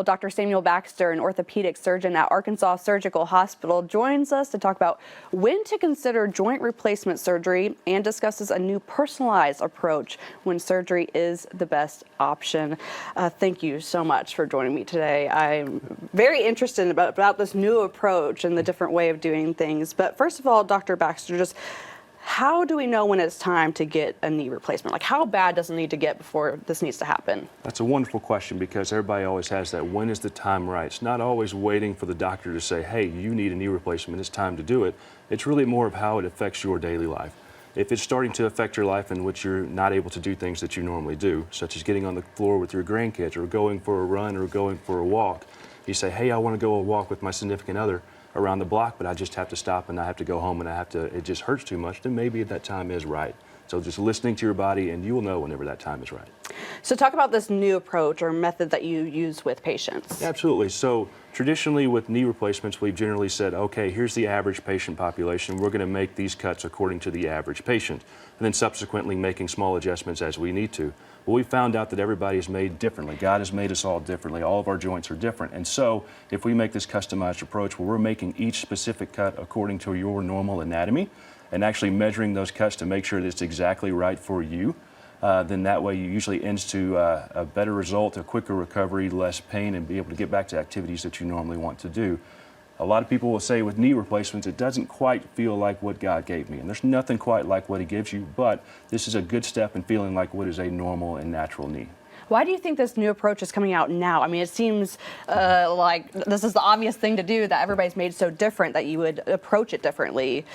Well, Dr. Samuel Baxter, an orthopedic surgeon at Arkansas Surgical Hospital, joins us to talk about when to consider joint replacement surgery and discusses a new personalized approach when surgery is the best option. Thank you so much for joining me today. I'm very interested about this new approach and the different way of doing things. But first of all, Dr. Baxter, just how do we know when it's time to get a knee replacement? Like, how bad does it need to get before this needs to happen? That's a wonderful question, because everybody always has that, when is the time right? It's not always waiting for the doctor to say, hey, you need a knee replacement, it's time to do it. It's really more of how it affects your daily life. If it's starting to affect your life in which you're not able to do things that you normally do, such as getting on the floor with your grandkids or going for a run or going for a walk, you say, hey, I want to go a walk with my significant other around the block, but I just have to stop and I have to go home and it just hurts too much, then maybe that time is right. So just listening to your body, and you will know whenever that time is right. So talk about this new approach or method that you use with patients. Absolutely. So traditionally with knee replacements, we've generally said, okay, here's the average patient population. We're going to make these cuts according to the average patient, and then subsequently making small adjustments as we need to. Well, we found out that everybody is made differently. God has made us all differently. All of our joints are different. And so if we make this customized approach where we're making each specific cut according to your normal anatomy and actually measuring those cuts to make sure that it's exactly right for you, then that way you usually ends to a better result, a quicker recovery, less pain, and be able to get back to activities that you normally want to do. A lot of people will say with knee replacements, it doesn't quite feel like what God gave me. And there's nothing quite like what He gives you, but this is a good step in feeling like what is a normal and natural knee. Why do you think this new approach is coming out now? I mean, it seems like this is the obvious thing to do, that everybody's made so different that you would approach it differently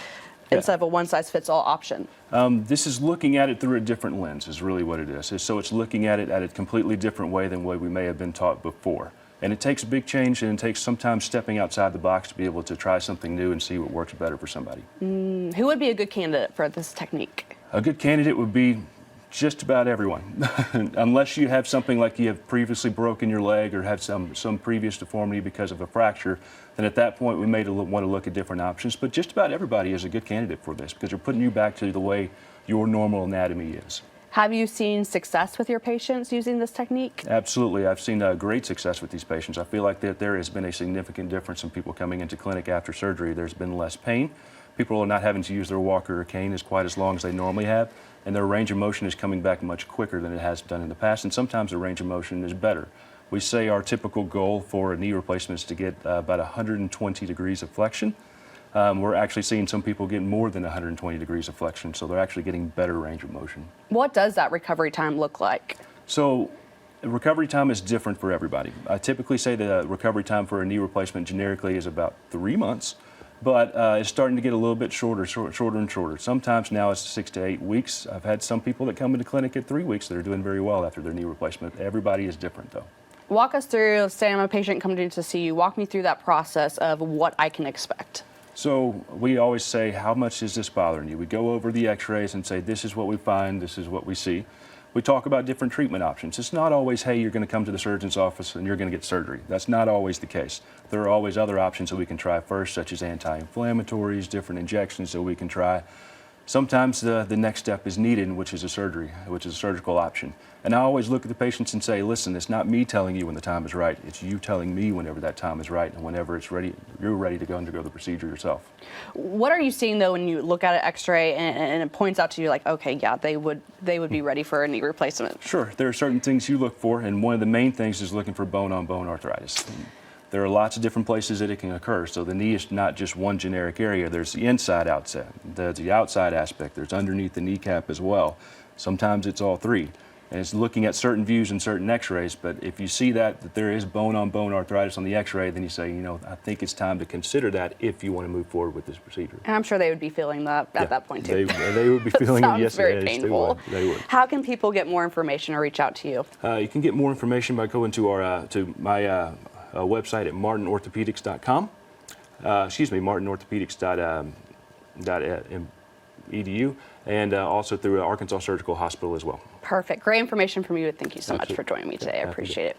instead of a one-size-fits-all option. This is looking at it through a different lens is really what it is. So it's looking at it at a completely different way than what we may have been taught before. And it takes a big change, and it takes sometimes stepping outside the box to be able to try something new and see what works better for somebody. Who would be a good candidate for this technique? A good candidate would be just about everyone. Unless you have something like you have previously broken your leg or had some previous deformity because of a fracture, then at that point we may want to look at different options. But just about everybody is a good candidate for this, because you're putting you back to the way your normal anatomy is. Have you seen success with your patients using this technique? Absolutely. I've seen great success with these patients. I feel like that there has been a significant difference in people coming into clinic after surgery. There's been less pain. People are not having to use their walker or cane as quite as long as they normally have, and their range of motion is coming back much quicker than it has done in the past, and sometimes the range of motion is better. We say our typical goal for a knee replacement is to get about 120 degrees of flexion. We're actually seeing some people get more than 120 degrees of flexion, so they're actually getting better range of motion. What does that recovery time look like? So the recovery time is different for everybody. I typically say the recovery time for a knee replacement generically is about 3 months, but it's starting to get a little bit shorter and shorter. Sometimes now it's 6 to 8 weeks. I've had some people that come into clinic at 3 weeks that are doing very well after their knee replacement. Everybody is different, though. Walk us through, say I'm a patient coming to see you, walk me through that process of what I can expect. So we always say, how much is this bothering you? We go over the x-rays and say, this is what we find, this is what we see. We talk about different treatment options. It's not always, hey, you're going to come to the surgeon's office and you're going to get surgery. That's not always the case. There are always other options that we can try first, such as anti-inflammatories, different injections that we can try. Sometimes the next step is needed, which is a surgery, which is a surgical option. And I always look at the patients and say, listen, it's not me telling you when the time is right. It's you telling me whenever that time is right, and whenever it's ready, you're ready to go undergo the procedure yourself. What are you seeing, though, when you look at an x-ray and it points out to you like, okay, yeah, they would be ready for a knee replacement? Sure. There are certain things you look for, and one of the main things is looking for bone-on-bone arthritis. There are lots of different places that it can occur. So the knee is not just one generic area. There's the inside outside, there's the outside aspect, there's underneath the kneecap as well. Sometimes it's all three. And it's looking at certain views and certain x-rays, but if you see that there is bone-on-bone arthritis on the x-ray, then you say, you know, I think it's time to consider that if you want to move forward with this procedure. And I'm sure they would be feeling that at that point, too. They would be feeling it, yes. Very painful. They would. How can people get more information or reach out to you? You can get more information by going to my website at martinorthopedics.com. martinorthopedics.edu, and also through Arkansas Surgical Hospital as well. Perfect. Great information from you. Thank you so much for joining me today. I appreciate it.